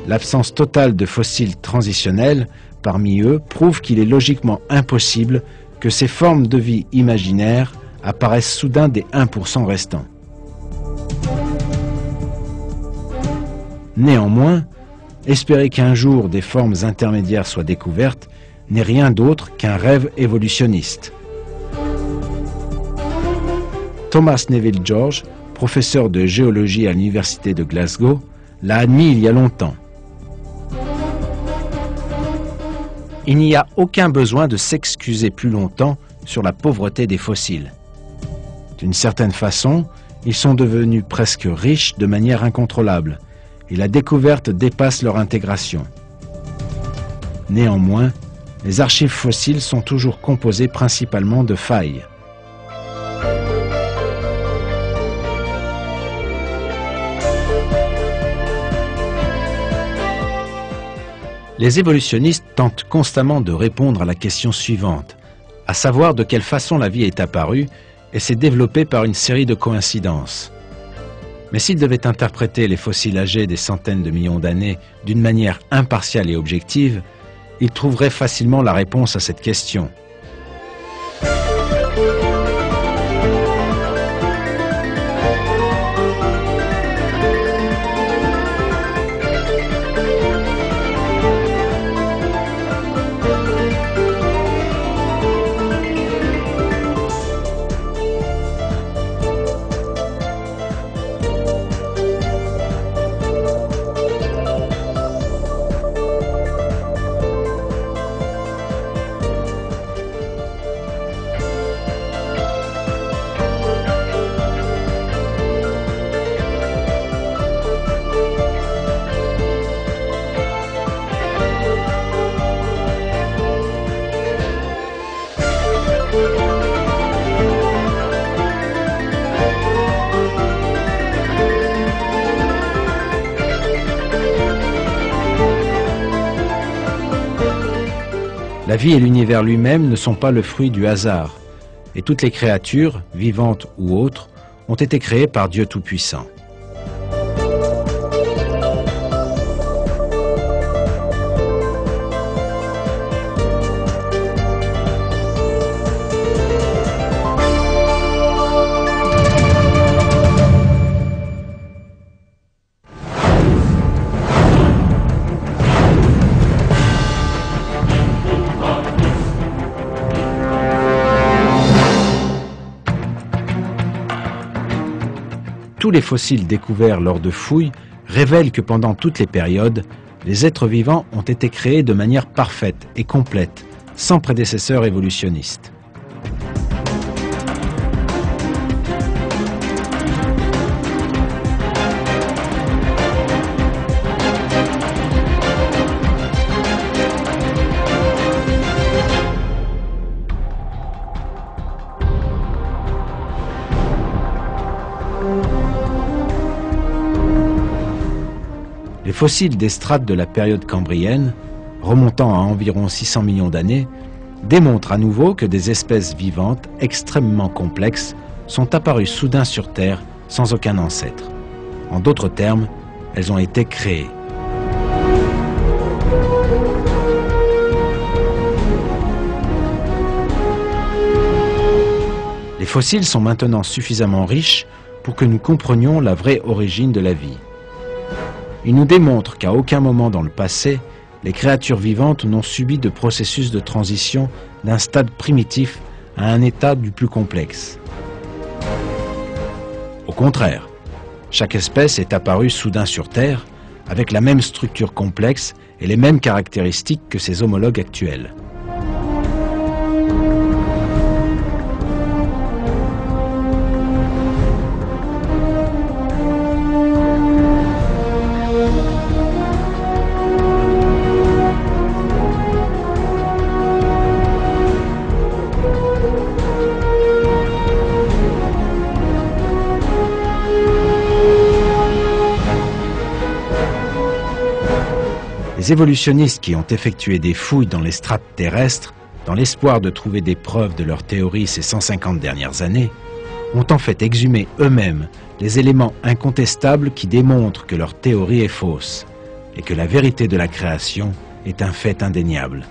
[SPEAKER 1] L'absence totale de fossiles transitionnels parmi eux prouve qu'il est logiquement impossible que ces formes de vie imaginaires apparaissent soudain des 1% restants. Néanmoins, espérer qu'un jour des formes intermédiaires soient découvertes n'est rien d'autre qu'un rêve évolutionniste. Thomas Neville George, professeur de géologie à l'université de Glasgow, l'a admis il y a longtemps. Il n'y a aucun besoin de s'excuser plus longtemps sur la pauvreté des fossiles. D'une certaine façon, ils sont devenus presque riches de manière incontrôlable, et la découverte dépasse leur intégration. Néanmoins, les archives fossiles sont toujours composées principalement de failles. Les évolutionnistes tentent constamment de répondre à la question suivante, à savoir de quelle façon la vie est apparue et s'est développée par une série de coïncidences. Mais s'ils devaient interpréter les fossiles âgés des centaines de millions d'années d'une manière impartiale et objective, ils trouveraient facilement la réponse à cette question. La vie et l'univers lui-même ne sont pas le fruit du hasard, et toutes les créatures, vivantes ou autres, ont été créées par Dieu Tout-Puissant. Tous les fossiles découverts lors de fouilles révèlent que pendant toutes les périodes, les êtres vivants ont été créés de manière parfaite et complète, sans prédécesseur évolutionniste. Les fossiles des strates de la période cambrienne, remontant à environ 600 millions d'années, démontrent à nouveau que des espèces vivantes extrêmement complexes sont apparues soudain sur Terre sans aucun ancêtre. En d'autres termes, elles ont été créées. Les fossiles sont maintenant suffisamment riches pour que nous comprenions la vraie origine de la vie. Il nous démontre qu'à aucun moment dans le passé, les créatures vivantes n'ont subi de processus de transition d'un stade primitif à un état du plus complexe. Au contraire, chaque espèce est apparue soudain sur Terre avec la même structure complexe et les mêmes caractéristiques que ses homologues actuels. Les évolutionnistes qui ont effectué des fouilles dans les strates terrestres, dans l'espoir de trouver des preuves de leur théorie ces 150 dernières années, ont en fait exhumé eux-mêmes les éléments incontestables qui démontrent que leur théorie est fausse et que la vérité de la création est un fait indéniable.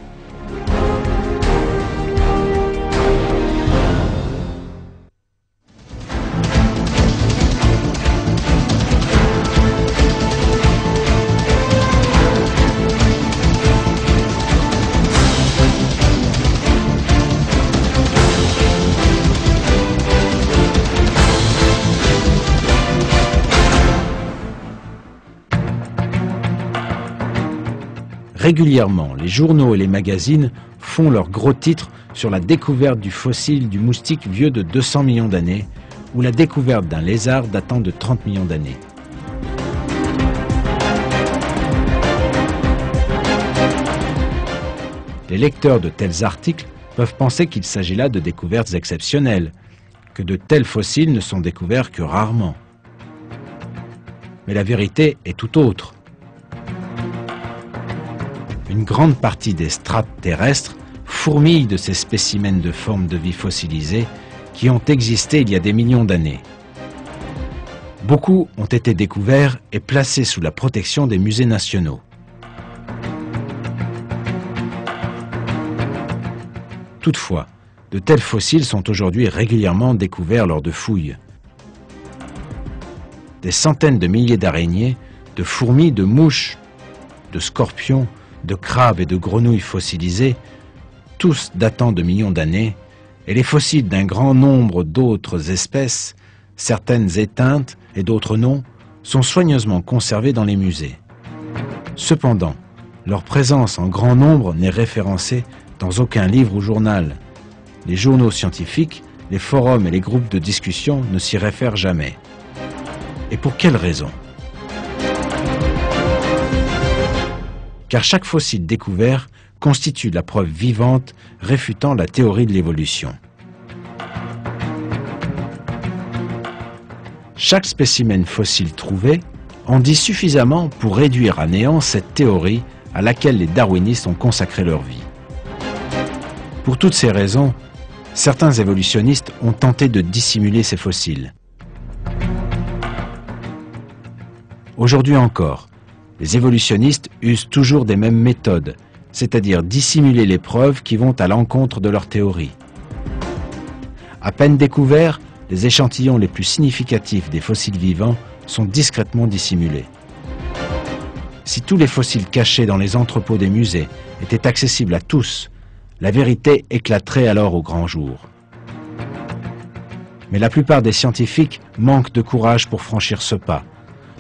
[SPEAKER 1] Régulièrement, les journaux et les magazines font leurs gros titres sur la découverte du fossile du moustique vieux de 200 millions d'années ou la découverte d'un lézard datant de 30 millions d'années. Les lecteurs de tels articles peuvent penser qu'il s'agit là de découvertes exceptionnelles, que de tels fossiles ne sont découverts que rarement. Mais la vérité est tout autre. Une grande partie des strates terrestres fourmillent de ces spécimens de formes de vie fossilisées qui ont existé il y a des millions d'années. Beaucoup ont été découverts et placés sous la protection des musées nationaux. Toutefois, de tels fossiles sont aujourd'hui régulièrement découverts lors de fouilles. Des centaines de milliers d'araignées, de fourmis, de mouches, de scorpions, de crabes et de grenouilles fossilisées, tous datant de millions d'années, et les fossiles d'un grand nombre d'autres espèces, certaines éteintes et d'autres non, sont soigneusement conservés dans les musées. Cependant, leur présence en grand nombre n'est référencée dans aucun livre ou journal. Les journaux scientifiques, les forums et les groupes de discussion ne s'y réfèrent jamais. Et pour quelle raison? Car chaque fossile découvert constitue la preuve vivante réfutant la théorie de l'évolution. Chaque spécimen fossile trouvé en dit suffisamment pour réduire à néant cette théorie à laquelle les darwinistes ont consacré leur vie. Pour toutes ces raisons, certains évolutionnistes ont tenté de dissimuler ces fossiles. Aujourd'hui encore, les évolutionnistes usent toujours des mêmes méthodes, c'est-à-dire dissimuler les preuves qui vont à l'encontre de leur théorie. À peine découverts, les échantillons les plus significatifs des fossiles vivants sont discrètement dissimulés. Si tous les fossiles cachés dans les entrepôts des musées étaient accessibles à tous, la vérité éclaterait alors au grand jour. Mais la plupart des scientifiques manquent de courage pour franchir ce pas.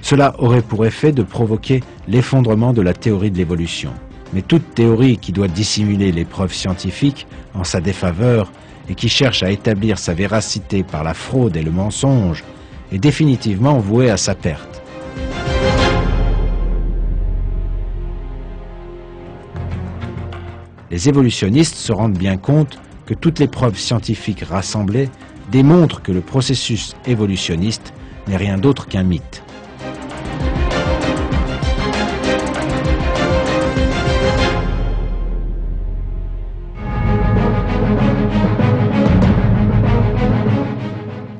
[SPEAKER 1] Cela aurait pour effet de provoquer l'effondrement de la théorie de l'évolution. Mais toute théorie qui doit dissimuler les preuves scientifiques en sa défaveur et qui cherche à établir sa véracité par la fraude et le mensonge est définitivement vouée à sa perte. Les évolutionnistes se rendent bien compte que toutes les preuves scientifiques rassemblées démontrent que le processus évolutionniste n'est rien d'autre qu'un mythe.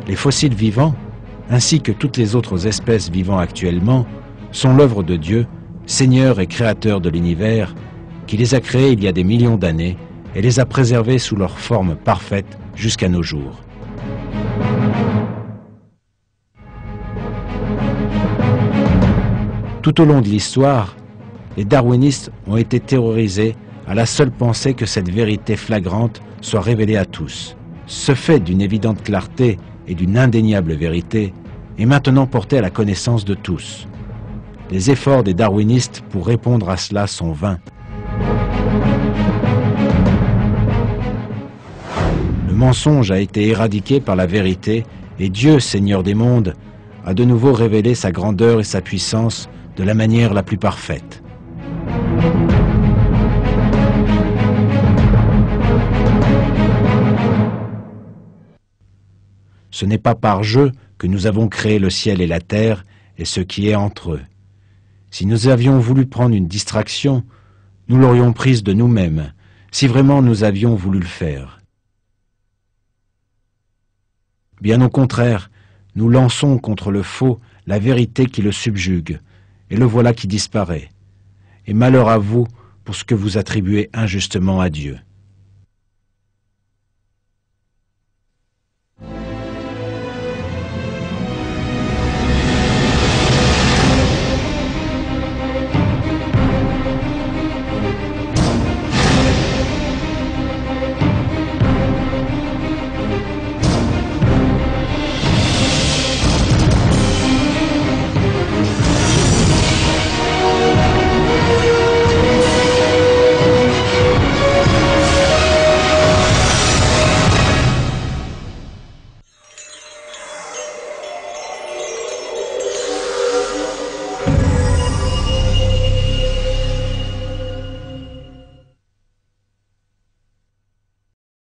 [SPEAKER 1] Les fossiles vivants, ainsi que toutes les autres espèces vivant actuellement, sont l'œuvre de Dieu, Seigneur et Créateur de l'univers, qui les a créés il y a des millions d'années et les a préservés sous leur forme parfaite jusqu'à nos jours. Tout au long de l'histoire, les darwinistes ont été terrorisés à la seule pensée que cette vérité flagrante soit révélée à tous. Ce fait d'une évidente clarté et d'une indéniable vérité est maintenant porté à la connaissance de tous. Les efforts des darwinistes pour répondre à cela sont vains. Le mensonge a été éradiqué par la vérité et Dieu, Seigneur des mondes, a de nouveau révélé sa grandeur et sa puissance de la manière la plus parfaite. Ce n'est pas par jeu que nous avons créé le ciel et la terre et ce qui est entre eux. Si nous avions voulu prendre une distraction, nous l'aurions prise de nous-mêmes, si vraiment nous avions voulu le faire. Bien au contraire, nous lançons contre le faux la vérité qui le subjugue, et le voilà qui disparaît. Et malheur à vous pour ce que vous attribuez injustement à Dieu.